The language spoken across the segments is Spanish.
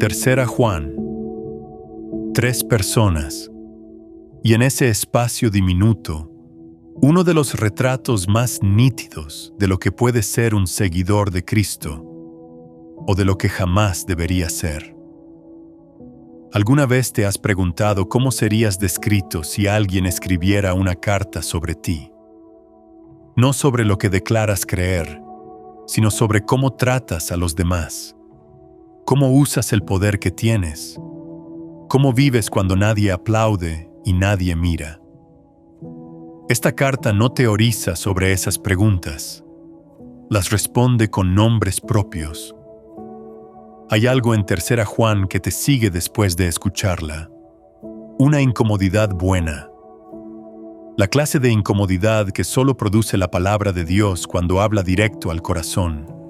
Tercera Juan. 3 personas. Y en ese espacio diminuto, uno de los retratos más nítidos de lo que puede ser un seguidor de Cristo, o de lo que jamás debería ser. ¿Alguna vez te has preguntado cómo serías descrito si alguien escribiera una carta sobre ti? No sobre lo que declaras creer, sino sobre cómo tratas a los demás, cómo usas el poder que tienes, cómo vives cuando nadie aplaude y nadie mira. Esta carta no teoriza sobre esas preguntas, las responde con nombres propios. Hay algo en Tercera Juan que te sigue después de escucharla, una incomodidad buena. La clase de incomodidad que solo produce la palabra de Dios cuando habla directo al corazón.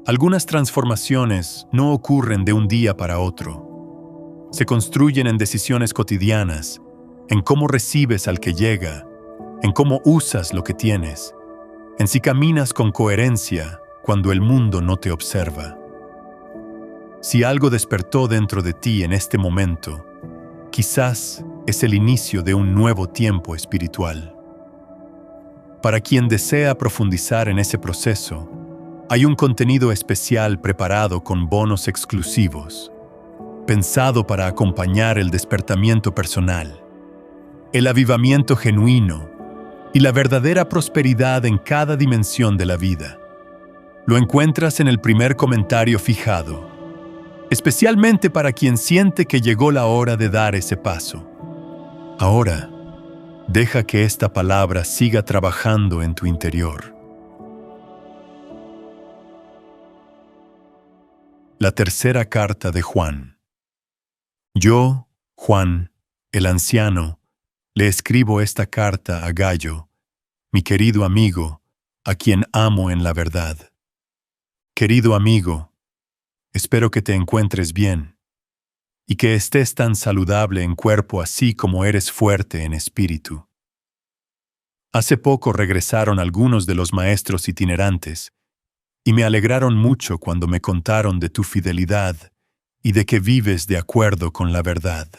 Algunas transformaciones no ocurren de un día para otro. Se construyen en decisiones cotidianas, en cómo recibes al que llega, en cómo usas lo que tienes, en si caminas con coherencia cuando el mundo no te observa. Si algo despertó dentro de ti en este momento, quizás es el inicio de un nuevo tiempo espiritual. Para quien desea profundizar en ese proceso, hay un contenido especial preparado con bonos exclusivos, pensado para acompañar el despertamiento personal, el avivamiento genuino y la verdadera prosperidad en cada dimensión de la vida. Lo encuentras en el primer comentario fijado, especialmente para quien siente que llegó la hora de dar ese paso. Ahora, deja que esta palabra siga trabajando en tu interior. La tercera carta de Juan. Yo, Juan, el anciano, le escribo esta carta a Gayo, mi querido amigo, a quien amo en la verdad. Querido amigo, espero que te encuentres bien y que estés tan saludable en cuerpo así como eres fuerte en espíritu. Hace poco regresaron algunos de los maestros itinerantes y me alegraron mucho cuando me contaron de tu fidelidad y de que vives de acuerdo con la verdad.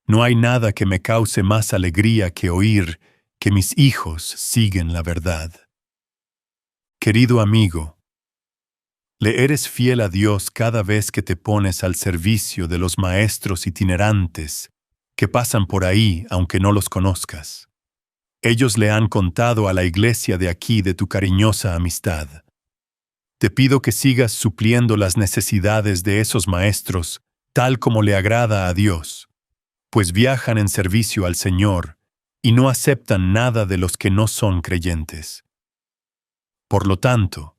No hay nada que me cause más alegría que oír que mis hijos siguen la verdad. Querido amigo, le eres fiel a Dios cada vez que te pones al servicio de los maestros itinerantes que pasan por ahí aunque no los conozcas. Ellos le han contado a la iglesia de aquí de tu cariñosa amistad. Te pido que sigas supliendo las necesidades de esos maestros tal como le agrada a Dios, pues viajan en servicio al Señor y no aceptan nada de los que no son creyentes. Por lo tanto,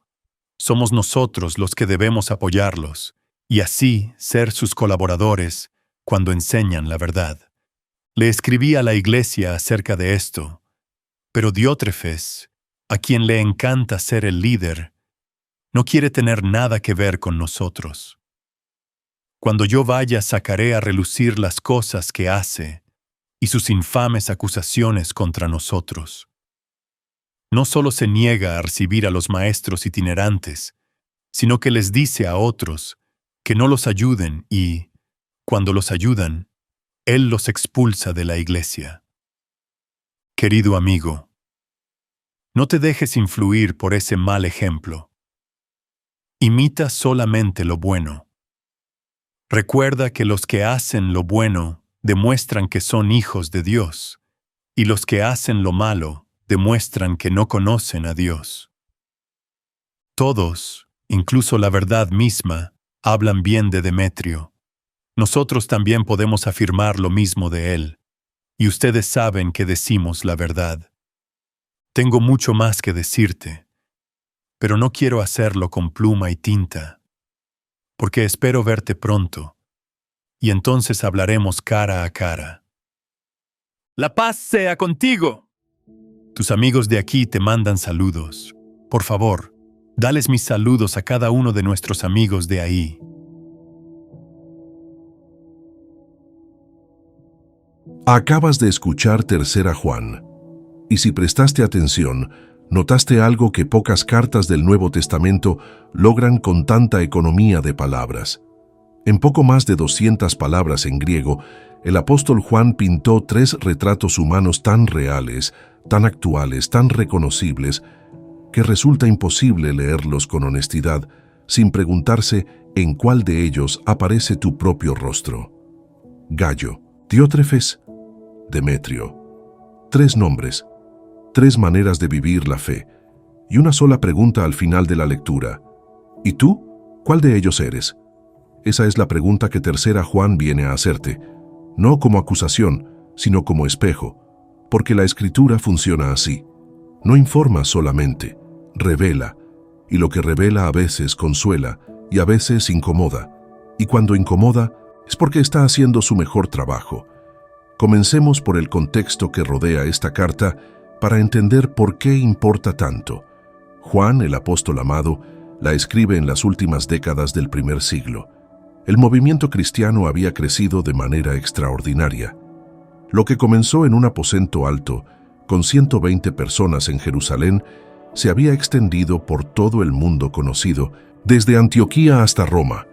somos nosotros los que debemos apoyarlos y así ser sus colaboradores cuando enseñan la verdad. Le escribí a la iglesia acerca de esto, pero Diótrefes, a quien le encanta ser el líder, no quiere tener nada que ver con nosotros. Cuando yo vaya, sacaré a relucir las cosas que hace y sus infames acusaciones contra nosotros. No solo se niega a recibir a los maestros itinerantes, sino que les dice a otros que no los ayuden y, cuando los ayudan, él los expulsa de la iglesia. Querido amigo, no te dejes influir por ese mal ejemplo. Imita solamente lo bueno. Recuerda que los que hacen lo bueno demuestran que son hijos de Dios, y los que hacen lo malo demuestran que no conocen a Dios. Todos, incluso la verdad misma, hablan bien de Demetrio. Nosotros también podemos afirmar lo mismo de él, y ustedes saben que decimos la verdad. Tengo mucho más que decirte, pero no quiero hacerlo con pluma y tinta, porque espero verte pronto, y entonces hablaremos cara a cara. ¡La paz sea contigo! Tus amigos de aquí te mandan saludos. Por favor, dales mis saludos a cada uno de nuestros amigos de ahí. Acabas de escuchar Tercera Juan, y si prestaste atención, ¿Notaste algo que pocas cartas del Nuevo Testamento logran con tanta economía de palabras? En poco más de 200 palabras en griego, el apóstol Juan pintó 3 retratos humanos tan reales, tan actuales, tan reconocibles, que resulta imposible leerlos con honestidad sin preguntarse en cuál de ellos aparece tu propio rostro. Gayo, Diótrefes, Demetrio. 3 nombres, 3 maneras de vivir la fe, y una sola pregunta al final de la lectura. ¿Y tú? ¿Cuál de ellos eres? Esa es la pregunta que Tercera Juan viene a hacerte, no como acusación, sino como espejo, porque la Escritura funciona así. No informa solamente, revela, y lo que revela a veces consuela y a veces incomoda, y cuando incomoda es porque está haciendo su mejor trabajo. Comencemos por el contexto que rodea esta carta para entender por qué importa tanto. Juan, el apóstol amado, la escribe en las últimas décadas del primer siglo. El movimiento cristiano había crecido de manera extraordinaria. Lo que comenzó en un aposento alto, con 120 personas en Jerusalén, se había extendido por todo el mundo conocido, desde Antioquía hasta Roma,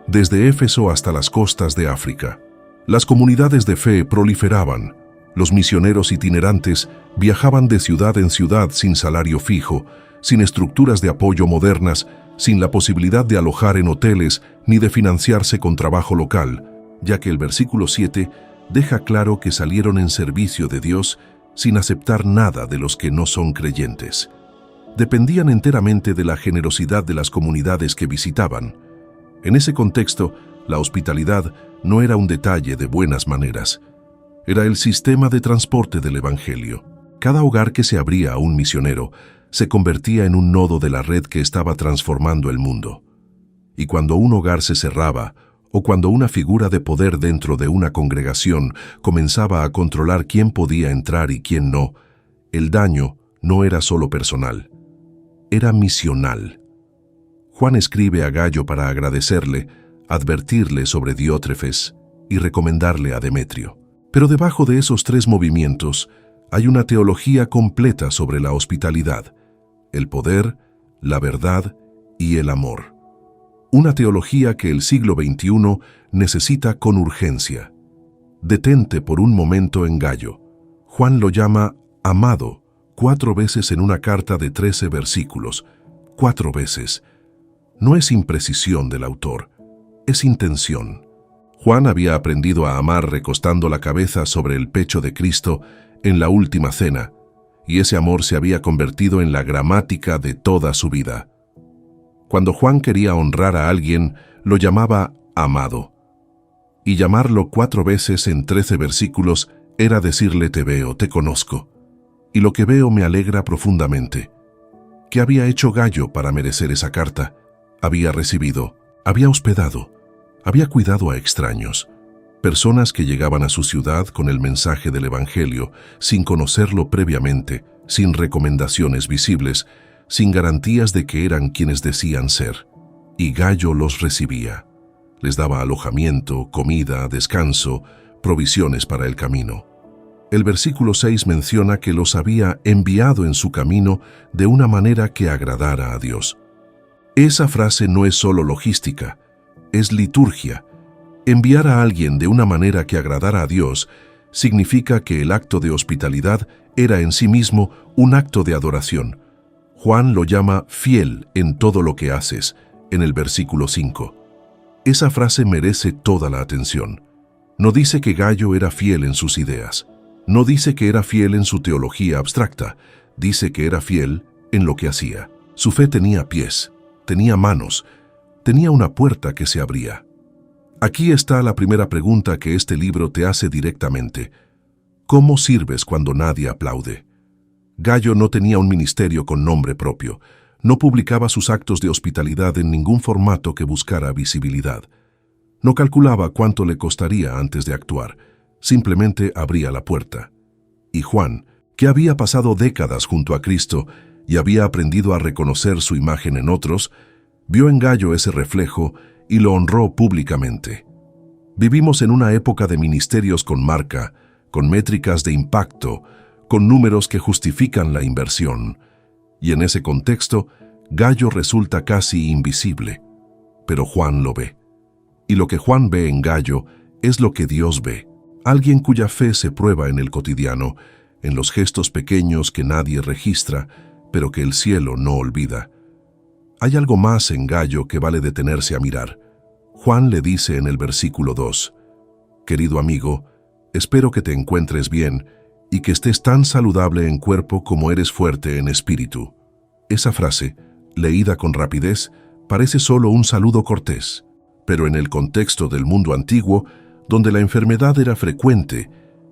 desde Éfeso hasta las costas de África. Las comunidades de fe proliferaban. Los misioneros itinerantes viajaban de ciudad en ciudad sin salario fijo, sin estructuras de apoyo modernas, sin la posibilidad de alojar en hoteles ni de financiarse con trabajo local, ya que el versículo 7 deja claro que salieron en servicio de Dios sin aceptar nada de los que no son creyentes. Dependían enteramente de la generosidad de las comunidades que visitaban. En ese contexto, la hospitalidad no era un detalle de buenas maneras. Era el sistema de transporte del Evangelio. Cada hogar que se abría a un misionero se convertía en un nodo de la red que estaba transformando el mundo. Y cuando un hogar se cerraba, o cuando una figura de poder dentro de una congregación comenzaba a controlar quién podía entrar y quién no, el daño no era solo personal, era misional. Juan escribe a Gayo para agradecerle, advertirle sobre Diótrefes y recomendarle a Demetrio. Pero debajo de esos 3 movimientos hay una teología completa sobre la hospitalidad, el poder, la verdad y el amor. Una teología que el siglo XXI necesita con urgencia. Detente por un momento en Gayo. Juan lo llama amado 4 veces en una carta de 13 versículos. 4 veces. No es imprecisión del autor, es intención. Juan había aprendido a amar recostando la cabeza sobre el pecho de Cristo en la última cena, y ese amor se había convertido en la gramática de toda su vida. Cuando Juan quería honrar a alguien, lo llamaba amado. Y llamarlo 4 veces en 13 versículos era decirle te veo, te conozco. Y lo que veo me alegra profundamente. ¿Qué había hecho Gayo para merecer esa carta? Había recibido, había hospedado, había cuidado a extraños, personas que llegaban a su ciudad con el mensaje del Evangelio, sin conocerlo previamente, sin recomendaciones visibles, sin garantías de que eran quienes decían ser. Y Gayo los recibía. Les daba alojamiento, comida, descanso, provisiones para el camino. El versículo 6 menciona que los había enviado en su camino de una manera que agradara a Dios. Esa frase no es solo logística, es liturgia. Enviar a alguien de una manera que agradara a Dios significa que el acto de hospitalidad era en sí mismo un acto de adoración. Juan lo llama fiel en todo lo que haces, en el versículo 5. Esa frase merece toda la atención. No dice que Gayo era fiel en sus ideas. No dice que era fiel en su teología abstracta. Dice que era fiel en lo que hacía. Su fe tenía pies, tenía manos, tenía una puerta que se abría. Aquí está la primera pregunta que este libro te hace directamente. ¿Cómo sirves cuando nadie aplaude? Gayo no tenía un ministerio con nombre propio. No publicaba sus actos de hospitalidad en ningún formato que buscara visibilidad. No calculaba cuánto le costaría antes de actuar. Simplemente abría la puerta. Y Juan, que había pasado décadas junto a Cristo y había aprendido a reconocer su imagen en otros, vio en Gayo ese reflejo y lo honró públicamente. Vivimos en una época de ministerios con marca, con métricas de impacto, con números que justifican la inversión. y en ese contexto, Gayo resulta casi invisible. Pero Juan lo ve. Y lo que Juan ve en Gayo es lo que Dios ve. Alguien cuya fe se prueba en el cotidiano, en los gestos pequeños que nadie registra, pero que el cielo no olvida. Hay algo más en Gayo que vale detenerse a mirar. Juan le dice en el versículo 2, «Querido amigo, espero que te encuentres bien y que estés tan saludable en cuerpo como eres fuerte en espíritu». Esa frase, leída con rapidez, parece solo un saludo cortés, pero en el contexto del mundo antiguo, donde la enfermedad era frecuente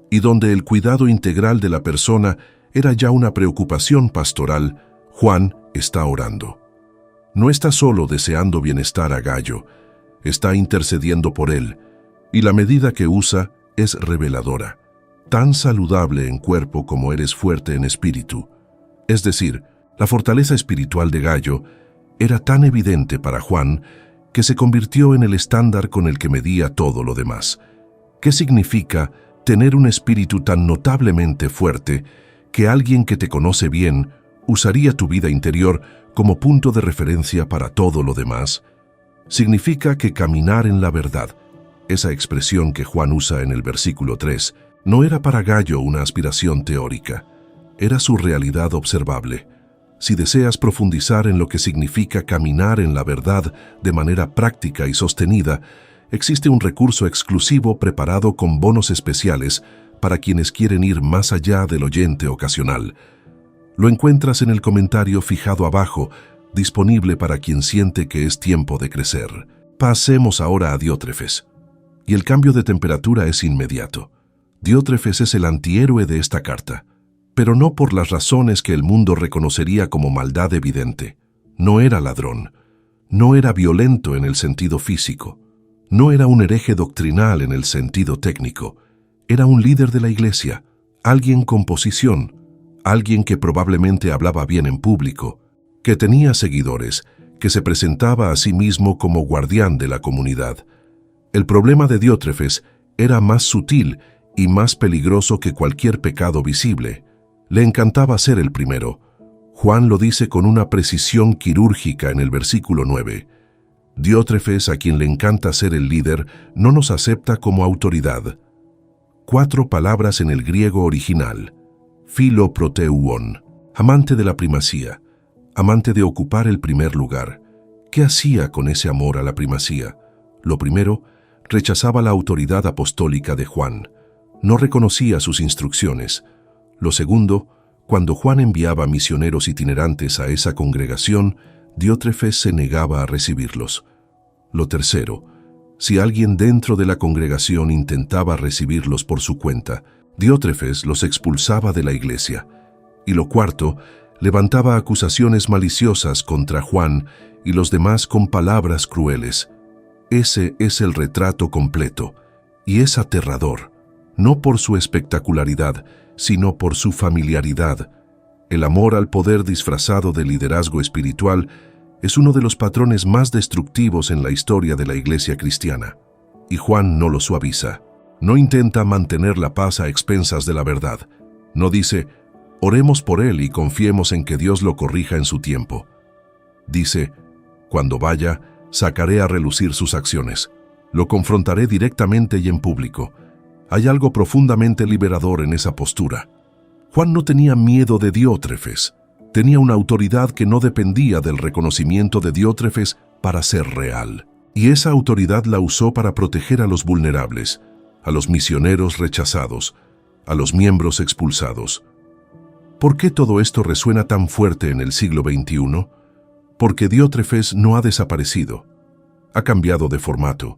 y donde el cuidado integral de la persona era ya una preocupación pastoral, Juan está orando. No está solo deseando bienestar a Gayo, está intercediendo por él, y la medida que usa es reveladora. Tan saludable en cuerpo como eres fuerte en espíritu. Es decir, la fortaleza espiritual de Gayo era tan evidente para Juan que se convirtió en el estándar con el que medía todo lo demás. ¿Qué significa tener un espíritu tan notablemente fuerte que alguien que te conoce bien usaría tu vida interior como punto de referencia para todo lo demás? Significa que caminar en la verdad, esa expresión que Juan usa en el versículo 3, no era para Gayo una aspiración teórica, era su realidad observable. Si deseas profundizar en lo que significa caminar en la verdad de manera práctica y sostenida, existe un recurso exclusivo preparado con bonos especiales para quienes quieren ir más allá del oyente ocasional. Lo encuentras en el comentario fijado abajo, disponible para quien siente que es tiempo de crecer. Pasemos ahora a Diótrefes. Y el cambio de temperatura es inmediato. Diótrefes es el antihéroe de esta carta, pero no por las razones que el mundo reconocería como maldad evidente. No era ladrón, no era violento en el sentido físico, no era un hereje doctrinal en el sentido técnico, era un líder de la iglesia, alguien con posición, alguien que probablemente hablaba bien en público, que tenía seguidores, que se presentaba a sí mismo como guardián de la comunidad. El problema de Diótrefes era más sutil y más peligroso que cualquier pecado visible. Le encantaba ser el primero. Juan lo dice con una precisión quirúrgica en el versículo 9. Diótrefes, a quien le encanta ser el líder, no nos acepta como autoridad. 4 palabras en el griego original. Philoproteuon, amante de la primacía, amante de ocupar el primer lugar. ¿Qué hacía con ese amor a la primacía? Lo primero, rechazaba la autoridad apostólica de Juan. No reconocía sus instrucciones. Lo segundo, cuando Juan enviaba misioneros itinerantes a esa congregación, Diótrefes se negaba a recibirlos. Lo tercero, si alguien dentro de la congregación intentaba recibirlos por su cuenta, Diótrefes los expulsaba de la iglesia. Y lo cuarto, levantaba acusaciones maliciosas contra Juan y los demás con palabras crueles. Ese es el retrato completo, y es aterrador, no por su espectacularidad, sino por su familiaridad. El amor al poder disfrazado de liderazgo espiritual es uno de los patrones más destructivos en la historia de la iglesia cristiana. Y Juan no lo suaviza. No intenta mantener la paz a expensas de la verdad. No dice, oremos por él y confiemos en que Dios lo corrija en su tiempo. Dice, cuando vaya, sacaré a relucir sus acciones. Lo confrontaré directamente y en público. Hay algo profundamente liberador en esa postura. Juan no tenía miedo de Diótrefes. Tenía una autoridad que no dependía del reconocimiento de Diótrefes para ser real. Y esa autoridad la usó para proteger a los vulnerables, a los misioneros rechazados, a los miembros expulsados. ¿Por qué todo esto resuena tan fuerte en el siglo XXI? Porque Diótrefes no ha desaparecido. Ha cambiado de formato.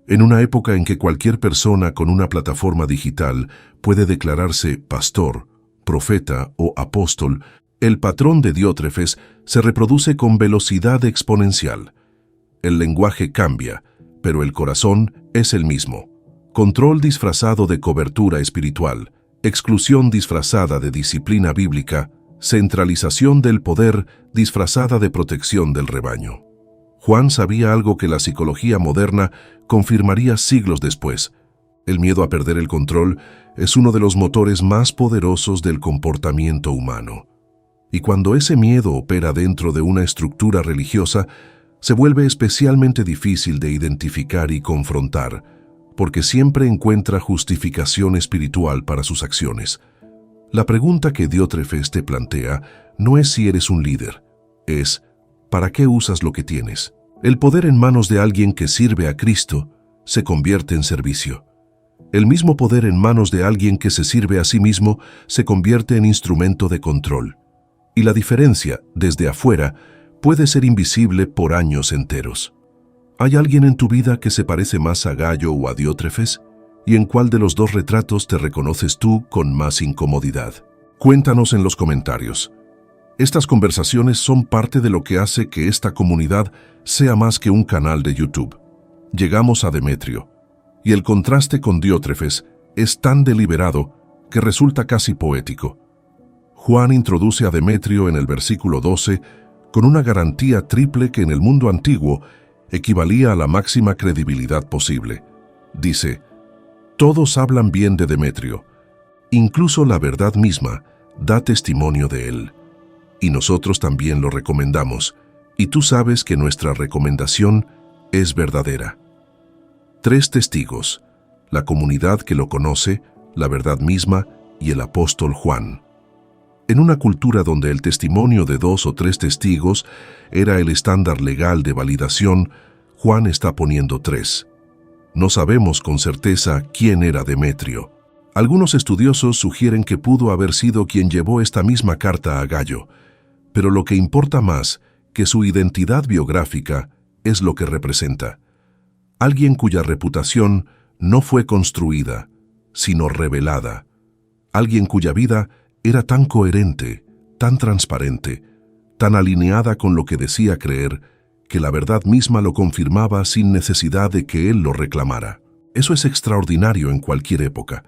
En una época en que cualquier persona con una plataforma digital puede declararse pastor, profeta o apóstol, el patrón de Diótrefes se reproduce con velocidad exponencial. El lenguaje cambia, pero el corazón es el mismo. Control disfrazado de cobertura espiritual, exclusión disfrazada de disciplina bíblica, centralización del poder disfrazada de protección del rebaño. Juan sabía algo que la psicología moderna confirmaría siglos después. El miedo a perder el control es uno de los motores más poderosos del comportamiento humano. Y cuando ese miedo opera dentro de una estructura religiosa, se vuelve especialmente difícil de identificar y confrontar, porque siempre encuentra justificación espiritual para sus acciones. La pregunta que Diótrefes te plantea no es si eres un líder, es ¿para qué usas lo que tienes? El poder en manos de alguien que sirve a Cristo se convierte en servicio. El mismo poder en manos de alguien que se sirve a sí mismo se convierte en instrumento de control. Y la diferencia, desde afuera, puede ser invisible por años enteros. ¿Hay alguien en tu vida que se parece más a Gayo o a Diótrefes? ¿Y en cuál de los dos retratos te reconoces tú con más incomodidad? Cuéntanos en los comentarios. Estas conversaciones son parte de lo que hace que esta comunidad sea más que un canal de YouTube. Llegamos a Demetrio, y el contraste con Diótrefes es tan deliberado que resulta casi poético. Juan introduce a Demetrio en el versículo 12 con una garantía triple que en el mundo antiguo equivalía a la máxima credibilidad posible. Dice: todos hablan bien de Demetrio, incluso la verdad misma da testimonio de él. Y nosotros también lo recomendamos, y tú sabes que nuestra recomendación es verdadera. 3 testigos: la comunidad que lo conoce, la verdad misma y el apóstol Juan. En una cultura donde el testimonio de 2 o 3 testigos era el estándar legal de validación, Juan está poniendo 3. No sabemos con certeza quién era Demetrio. Algunos estudiosos sugieren que pudo haber sido quien llevó esta misma carta a Gayo, pero lo que importa más que su identidad biográfica es lo que representa. Alguien cuya reputación no fue construida, sino revelada. Alguien cuya vida era tan coherente, tan transparente, tan alineada con lo que decía creer, que la verdad misma lo confirmaba sin necesidad de que él lo reclamara. Eso es extraordinario en cualquier época,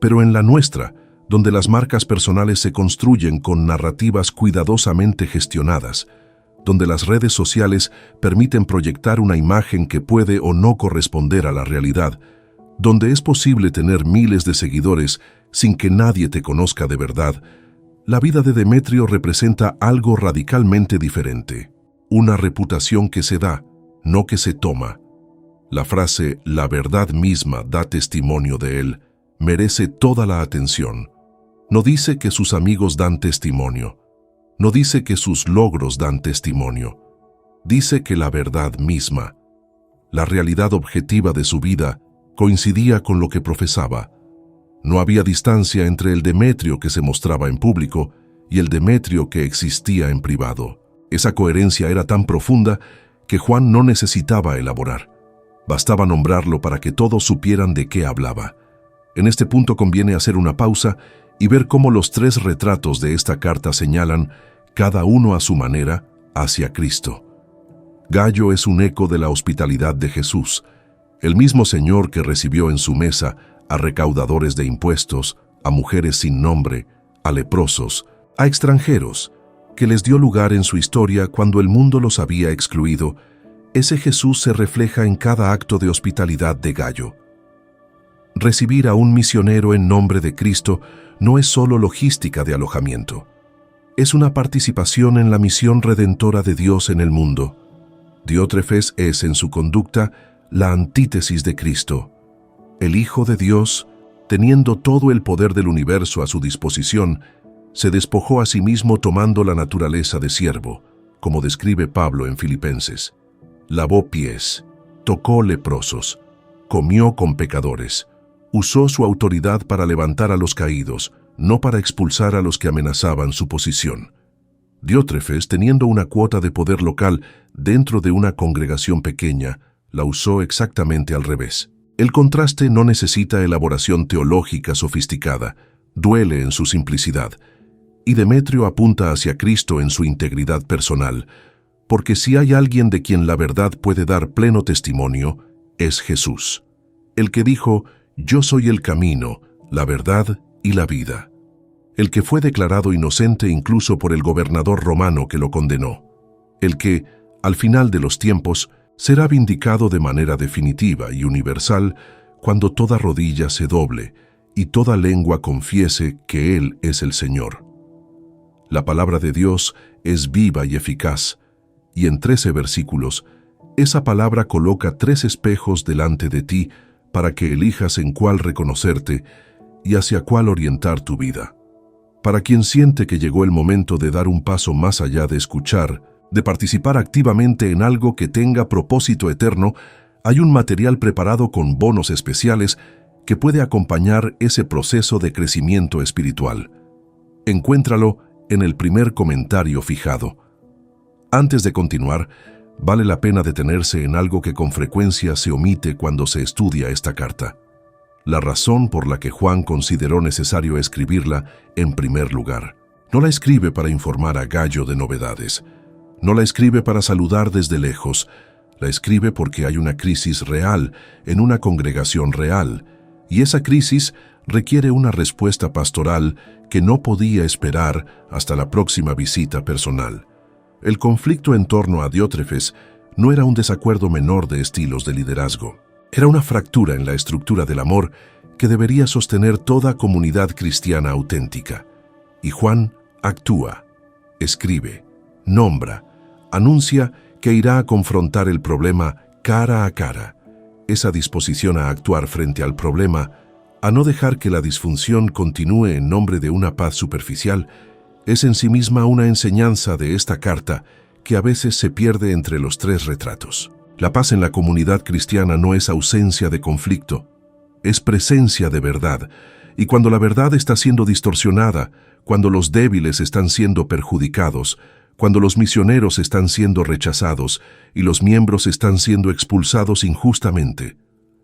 pero en la nuestra, donde las marcas personales se construyen con narrativas cuidadosamente gestionadas, donde las redes sociales permiten proyectar una imagen que puede o no corresponder a la realidad, donde es posible tener miles de seguidores sin que nadie te conozca de verdad, la vida de Demetrio representa algo radicalmente diferente. Una reputación que se da, no que se toma. La frase «la verdad misma da testimonio de él» merece toda la atención. No dice que sus amigos dan testimonio. No dice que sus logros dan testimonio. Dice que la verdad misma, la realidad objetiva de su vida, coincidía con lo que profesaba. No había distancia entre el Demetrio que se mostraba en público y el Demetrio que existía en privado. Esa coherencia era tan profunda que Juan no necesitaba elaborar. Bastaba nombrarlo para que todos supieran de qué hablaba. En este punto conviene hacer una pausa y ver cómo los 3 retratos de esta carta señalan, cada uno a su manera, hacia Cristo. Gayo es un eco de la hospitalidad de Jesús, el mismo Señor que recibió en su mesa a recaudadores de impuestos, a mujeres sin nombre, a leprosos, a extranjeros, que les dio lugar en su historia cuando el mundo los había excluido. Ese Jesús se refleja en cada acto de hospitalidad de Gayo. Recibir a un misionero en nombre de Cristo no es solo logística de alojamiento. Es una participación en la misión redentora de Dios en el mundo. Diótrefes es, en su conducta, la antítesis de Cristo. El Hijo de Dios, teniendo todo el poder del universo a su disposición, se despojó a sí mismo tomando la naturaleza de siervo, como describe Pablo en Filipenses. Lavó pies, tocó leprosos, comió con pecadores, usó su autoridad para levantar a los caídos, no para expulsar a los que amenazaban su posición. Diótrefes, teniendo una cuota de poder local dentro de una congregación pequeña, la usó exactamente al revés. El contraste no necesita elaboración teológica sofisticada, duele en su simplicidad. Y Demetrio apunta hacia Cristo en su integridad personal, porque si hay alguien de quien la verdad puede dar pleno testimonio, es Jesús, el que dijo, «Yo soy el camino, la verdad y la vida», el que fue declarado inocente incluso por el gobernador romano que lo condenó, el que, al final de los tiempos, será vindicado de manera definitiva y universal cuando toda rodilla se doble y toda lengua confiese que Él es el Señor. La palabra de Dios es viva y eficaz, y en 13 versículos, esa palabra coloca 3 espejos delante de ti para que elijas en cuál reconocerte y hacia cuál orientar tu vida. Para quien siente que llegó el momento de dar un paso más allá de escuchar, de participar activamente en algo que tenga propósito eterno, hay un material preparado con bonos especiales que puede acompañar ese proceso de crecimiento espiritual. Encuéntralo en el primer comentario fijado. Antes de continuar, vale la pena detenerse en algo que con frecuencia se omite cuando se estudia esta carta. La razón por la que Juan consideró necesario escribirla en primer lugar. No la escribe para informar a Gayo de novedades. No la escribe para saludar desde lejos. La escribe porque hay una crisis real en una congregación real, y esa crisis requiere una respuesta pastoral que no podía esperar hasta la próxima visita personal. El conflicto en torno a Diótrefes no era un desacuerdo menor de estilos de liderazgo. Era una fractura en la estructura del amor que debería sostener toda comunidad cristiana auténtica. Y Juan actúa, escribe, nombra, anuncia que irá a confrontar el problema cara a cara. Esa disposición a actuar frente al problema, a no dejar que la disfunción continúe en nombre de una paz superficial, es en sí misma una enseñanza de esta carta que a veces se pierde entre los 3 retratos. La paz en la comunidad cristiana no es ausencia de conflicto, es presencia de verdad, y cuando la verdad está siendo distorsionada, cuando los débiles están siendo perjudicados, cuando los misioneros están siendo rechazados y los miembros están siendo expulsados injustamente,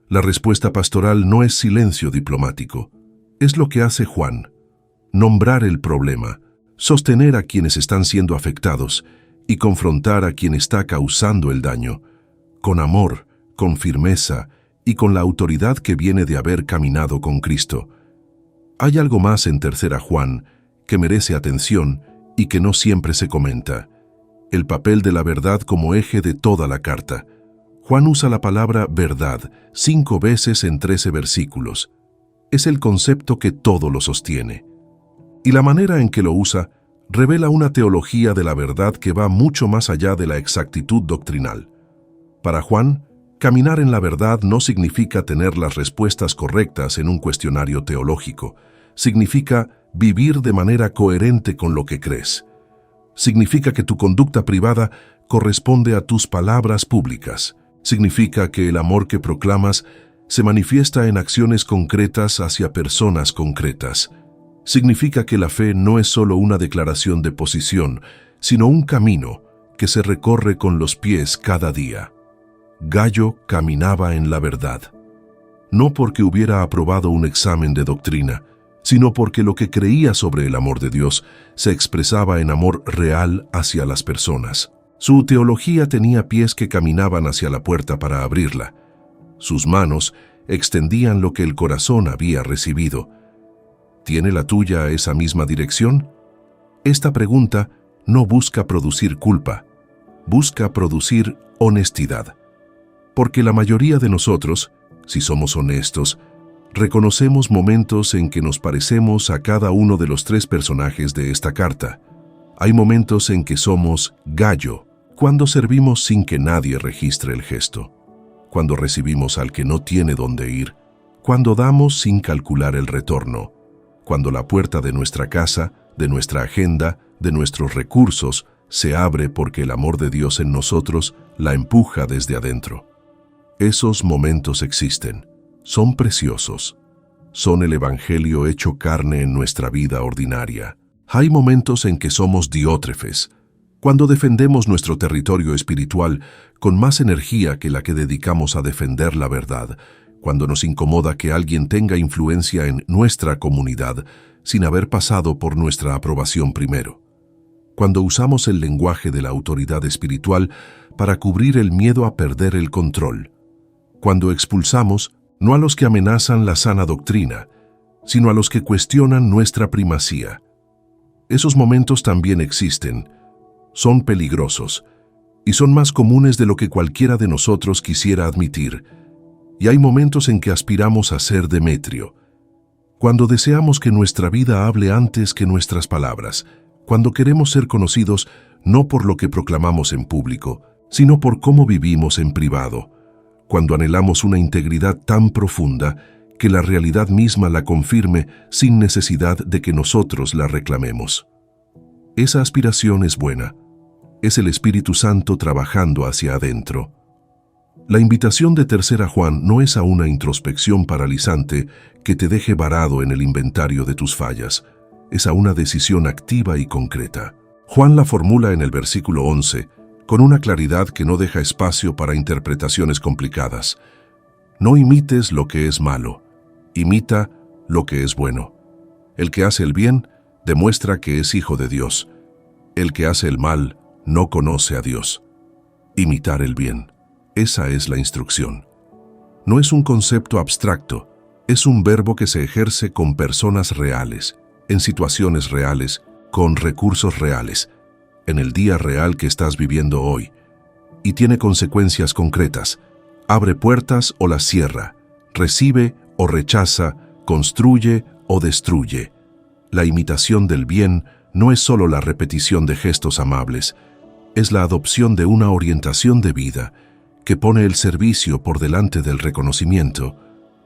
la respuesta pastoral no es silencio diplomático, es lo que hace Juan: nombrar el problema, sostener a quienes están siendo afectados y confrontar a quien está causando el daño, con amor, con firmeza y con la autoridad que viene de haber caminado con Cristo. Hay algo más en 3 Juan que merece atención y que no siempre se comenta: el papel de la verdad como eje de toda la carta. Juan usa la palabra verdad 5 veces en 13 versículos. Es el concepto que todo lo sostiene. Y la manera en que lo usa revela una teología de la verdad que va mucho más allá de la exactitud doctrinal. Para Juan, caminar en la verdad no significa tener las respuestas correctas en un cuestionario teológico. Significa vivir de manera coherente con lo que crees. Significa que tu conducta privada corresponde a tus palabras públicas. Significa que el amor que proclamas se manifiesta en acciones concretas hacia personas concretas. Significa que la fe no es solo una declaración de posición, sino un camino que se recorre con los pies cada día. Gayo caminaba en la verdad, no porque hubiera aprobado un examen de doctrina, sino porque lo que creía sobre el amor de Dios se expresaba en amor real hacia las personas. Su teología tenía pies que caminaban hacia la puerta para abrirla. Sus manos extendían lo que el corazón había recibido. ¿Tiene la tuya esa misma dirección? Esta pregunta no busca producir culpa, busca producir honestidad. Porque la mayoría de nosotros, si somos honestos, reconocemos momentos en que nos parecemos a cada uno de los 3 personajes de esta carta. Hay momentos en que somos Gayo, cuando servimos sin que nadie registre el gesto, cuando recibimos al que no tiene dónde ir, cuando damos sin calcular el retorno, cuando la puerta de nuestra casa, de nuestra agenda, de nuestros recursos, se abre porque el amor de Dios en nosotros la empuja desde adentro. Esos momentos existen, son preciosos, son el Evangelio hecho carne en nuestra vida ordinaria. Hay momentos en que somos Diótrefes, cuando defendemos nuestro territorio espiritual con más energía que la que dedicamos a defender la verdad, cuando nos incomoda que alguien tenga influencia en nuestra comunidad sin haber pasado por nuestra aprobación primero, cuando usamos el lenguaje de la autoridad espiritual para cubrir el miedo a perder el control, cuando expulsamos no a los que amenazan la sana doctrina, sino a los que cuestionan nuestra primacía. Esos momentos también existen, son peligrosos y son más comunes de lo que cualquiera de nosotros quisiera admitir. Y hay momentos en que aspiramos a ser Demetrio, cuando deseamos que nuestra vida hable antes que nuestras palabras, cuando queremos ser conocidos no por lo que proclamamos en público, sino por cómo vivimos en privado, cuando anhelamos una integridad tan profunda que la realidad misma la confirme sin necesidad de que nosotros la reclamemos. Esa aspiración es buena. Es el Espíritu Santo trabajando hacia adentro. La invitación de 3 Juan no es a una introspección paralizante que te deje varado en el inventario de tus fallas, es a una decisión activa y concreta. Juan la formula en el versículo 11, con una claridad que no deja espacio para interpretaciones complicadas. No imites lo que es malo, imita lo que es bueno. El que hace el bien demuestra que es hijo de Dios. El que hace el mal no conoce a Dios. Imitar el bien. Esa es la instrucción. No es un concepto abstracto, es un verbo que se ejerce con personas reales, en situaciones reales, con recursos reales, en el día real que estás viviendo hoy. Y tiene consecuencias concretas. Abre puertas o las cierra, recibe o rechaza, construye o destruye. La imitación del bien no es solo la repetición de gestos amables, es la adopción de una orientación de vida que pone el servicio por delante del reconocimiento,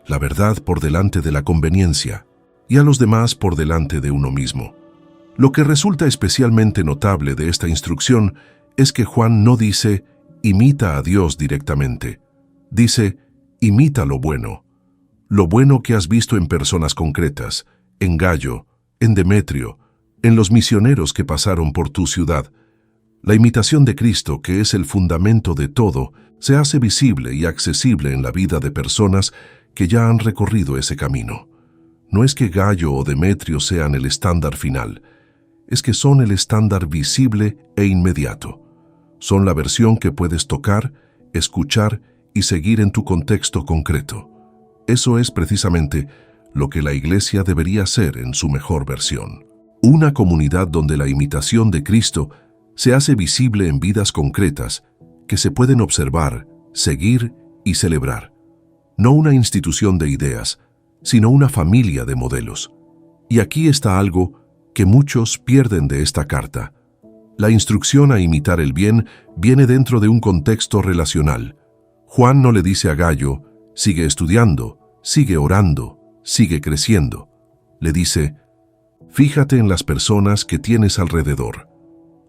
la verdad por delante de la conveniencia y a los demás por delante de uno mismo. Lo que resulta especialmente notable de esta instrucción es que Juan no dice «imita a Dios directamente», dice «imita lo bueno que has visto en personas concretas, en Gayo, en Demetrio, en los misioneros que pasaron por tu ciudad». La imitación de Cristo, que es el fundamento de todo, se hace visible y accesible en la vida de personas que ya han recorrido ese camino. No es que Gayo o Demetrio sean el estándar final, es que son el estándar visible e inmediato. Son la versión que puedes tocar, escuchar y seguir en tu contexto concreto. Eso es precisamente lo que la Iglesia debería ser en su mejor versión. Una comunidad donde la imitación de Cristo se hace visible en vidas concretas que se pueden observar, seguir y celebrar. No una institución de ideas, sino una familia de modelos. Y aquí está algo que muchos pierden de esta carta. La instrucción a imitar el bien viene dentro de un contexto relacional. Juan no le dice a Gayo, sigue estudiando, sigue orando, sigue creciendo. Le dice, fíjate en las personas que tienes alrededor.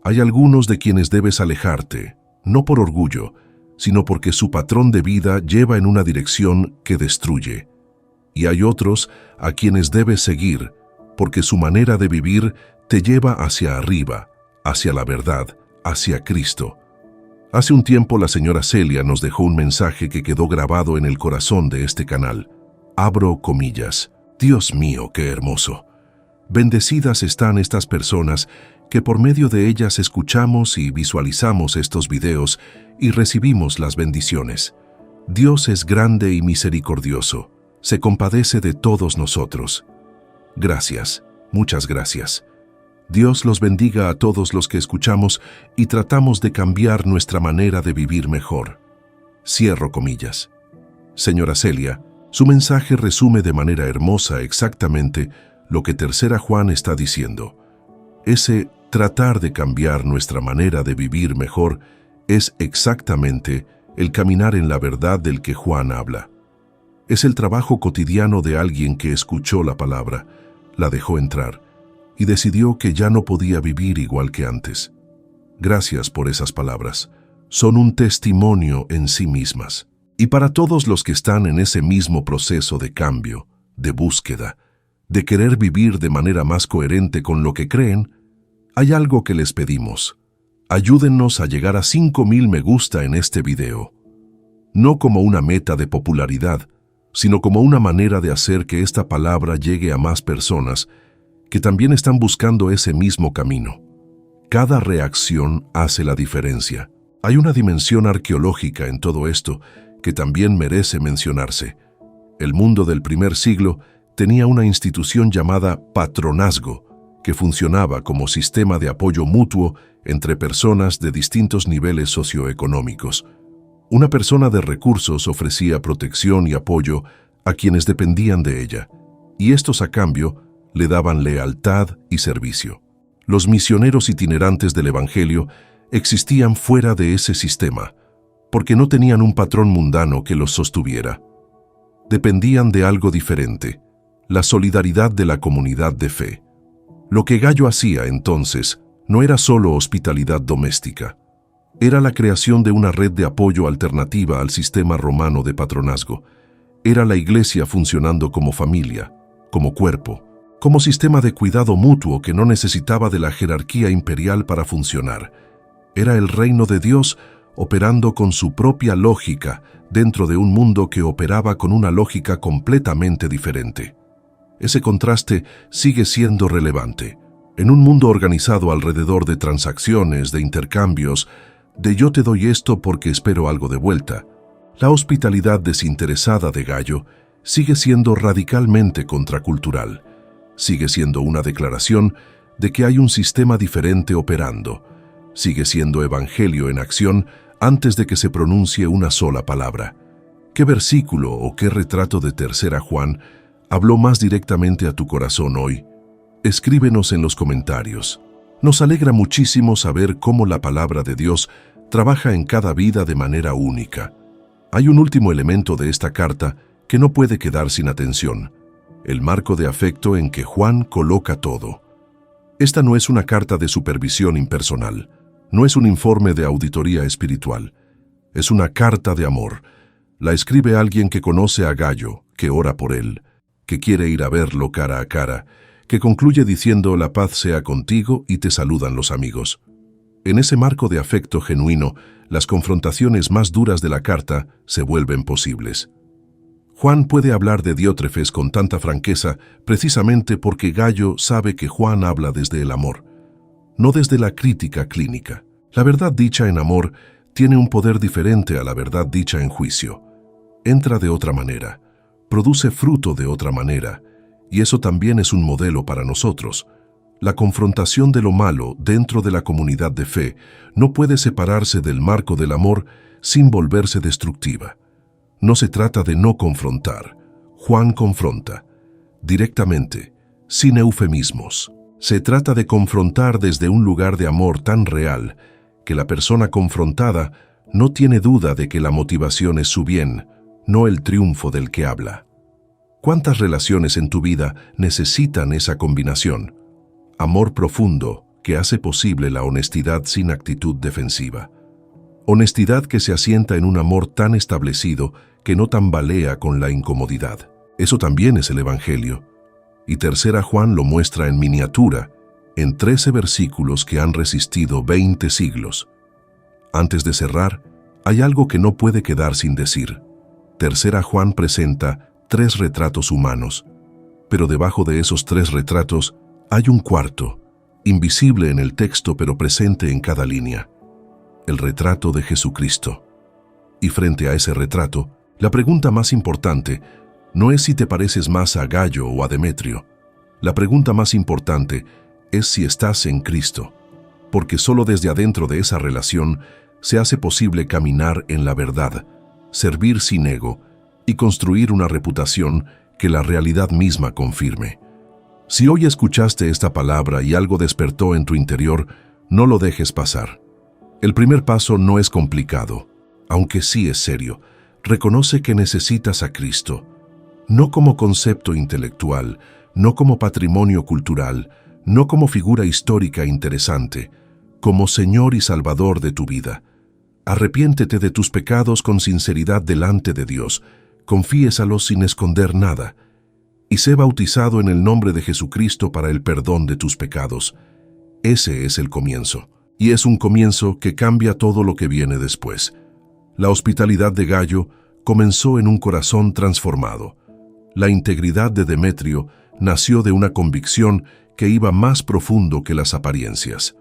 Hay algunos de quienes debes alejarte, no por orgullo, sino porque su patrón de vida lleva en una dirección que destruye. Y hay otros a quienes debes seguir, porque su manera de vivir te lleva hacia arriba, hacia la verdad, hacia Cristo. Hace un tiempo la señora Celia nos dejó un mensaje que quedó grabado en el corazón de este canal. Abro comillas. Dios mío, qué hermoso. Bendecidas están estas personas que por medio de ellas escuchamos y visualizamos estos videos y recibimos las bendiciones. Dios es grande y misericordioso. Se compadece de todos nosotros. Gracias, muchas gracias. Dios los bendiga a todos los que escuchamos y tratamos de cambiar nuestra manera de vivir mejor. Cierro comillas. Señora Celia, su mensaje resume de manera hermosa exactamente lo que 3 Juan está diciendo. Ese tratar de cambiar nuestra manera de vivir mejor es exactamente el caminar en la verdad del que Juan habla. Es el trabajo cotidiano de alguien que escuchó la palabra, la dejó entrar y decidió que ya no podía vivir igual que antes. Gracias por esas palabras. Son un testimonio en sí mismas. Y para todos los que están en ese mismo proceso de cambio, de búsqueda, de querer vivir de manera más coherente con lo que creen, hay algo que les pedimos. Ayúdennos a llegar a 5,000 me gusta en este video. No como una meta de popularidad, sino como una manera de hacer que esta palabra llegue a más personas que también están buscando ese mismo camino. Cada reacción hace la diferencia. Hay una dimensión arqueológica en todo esto que también merece mencionarse. El mundo del primer siglo tenía una institución llamada patronazgo, que funcionaba como sistema de apoyo mutuo entre personas de distintos niveles socioeconómicos. Una persona de recursos ofrecía protección y apoyo a quienes dependían de ella, y estos a cambio le daban lealtad y servicio. Los misioneros itinerantes del Evangelio existían fuera de ese sistema, porque no tenían un patrón mundano que los sostuviera. Dependían de algo diferente, la solidaridad de la comunidad de fe. Lo que Gayo hacía entonces no era solo hospitalidad doméstica, era la creación de una red de apoyo alternativa al sistema romano de patronazgo. Era la iglesia funcionando como familia, como cuerpo, como sistema de cuidado mutuo que no necesitaba de la jerarquía imperial para funcionar. Era el reino de Dios operando con su propia lógica dentro de un mundo que operaba con una lógica completamente diferente. Ese contraste sigue siendo relevante. En un mundo organizado alrededor de transacciones, de intercambios, de yo te doy esto porque espero algo de vuelta, la hospitalidad desinteresada de Gayo sigue siendo radicalmente contracultural. Sigue siendo una declaración de que hay un sistema diferente operando. Sigue siendo evangelio en acción antes de que se pronuncie una sola palabra. ¿Qué versículo o qué retrato de 3 Juan habló más directamente a tu corazón hoy? Escríbenos en los comentarios. Nos alegra muchísimo saber cómo la palabra de Dios trabaja en cada vida de manera única. Hay un último elemento de esta carta que no puede quedar sin atención: el marco de afecto en que Juan coloca todo. Esta no es una carta de supervisión impersonal, no es un informe de auditoría espiritual, es una carta de amor. La escribe alguien que conoce a Gayo, que ora por él, que quiere ir a verlo cara a cara, que concluye diciendo la paz sea contigo y te saludan los amigos. En ese marco de afecto genuino, las confrontaciones más duras de la carta se vuelven posibles. Juan puede hablar de Diótrefes con tanta franqueza precisamente porque Gayo sabe que Juan habla desde el amor, no desde la crítica clínica. La verdad dicha en amor tiene un poder diferente a la verdad dicha en juicio. Entra de otra manera, produce fruto de otra manera, y eso también es un modelo para nosotros. La confrontación de lo malo dentro de la comunidad de fe no puede separarse del marco del amor sin volverse destructiva. No se trata de no confrontar. Juan confronta, directamente, sin eufemismos. Se trata de confrontar desde un lugar de amor tan real que la persona confrontada no tiene duda de que la motivación es su bien, no el triunfo del que habla. ¿Cuántas relaciones en tu vida necesitan esa combinación? Amor profundo que hace posible la honestidad sin actitud defensiva. Honestidad que se asienta en un amor tan establecido que no tambalea con la incomodidad. Eso también es el Evangelio. Y 3 Juan lo muestra en miniatura, en 13 versículos que han resistido 20 siglos. Antes de cerrar, hay algo que no puede quedar sin decir. 3 Juan presenta 3 retratos humanos, pero debajo de esos 3 retratos hay un cuarto, invisible en el texto pero presente en cada línea: el retrato de Jesucristo. Y frente a ese retrato, la pregunta más importante no es si te pareces más a Gayo o a Demetrio. La pregunta más importante es si estás en Cristo, porque solo desde adentro de esa relación se hace posible caminar en la verdad, servir sin ego y construir una reputación que la realidad misma confirme. Si hoy escuchaste esta palabra y algo despertó en tu interior, no lo dejes pasar. El primer paso no es complicado, aunque sí es serio. Reconoce que necesitas a Cristo, no como concepto intelectual, no como patrimonio cultural, no como figura histórica interesante, como Señor y Salvador de tu vida. Arrepiéntete de tus pecados con sinceridad delante de Dios, confiésalos sin esconder nada, y sé bautizado en el nombre de Jesucristo para el perdón de tus pecados. Ese es el comienzo, y es un comienzo que cambia todo lo que viene después. La hospitalidad de Gayo comenzó en un corazón transformado. La integridad de Demetrio nació de una convicción que iba más profundo que las apariencias.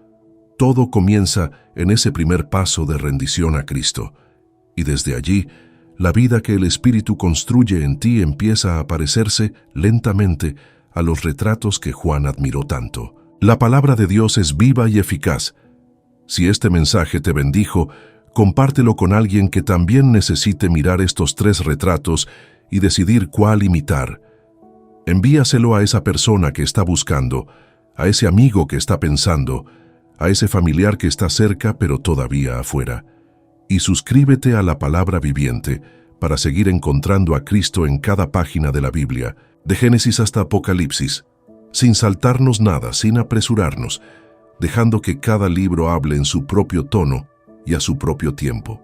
Todo comienza en ese primer paso de rendición a Cristo, y desde allí, la vida que el Espíritu construye en ti empieza a parecerse lentamente a los retratos que Juan admiró tanto. La palabra de Dios es viva y eficaz. Si este mensaje te bendijo, compártelo con alguien que también necesite mirar estos 3 retratos y decidir cuál imitar. Envíaselo a esa persona que está buscando a ese amigo que está pensando, a ese familiar que está cerca pero todavía afuera. Y suscríbete a la Palabra Viviente para seguir encontrando a Cristo en cada página de la Biblia, de Génesis hasta Apocalipsis, sin saltarnos nada, sin apresurarnos, dejando que cada libro hable en su propio tono y a su propio tiempo.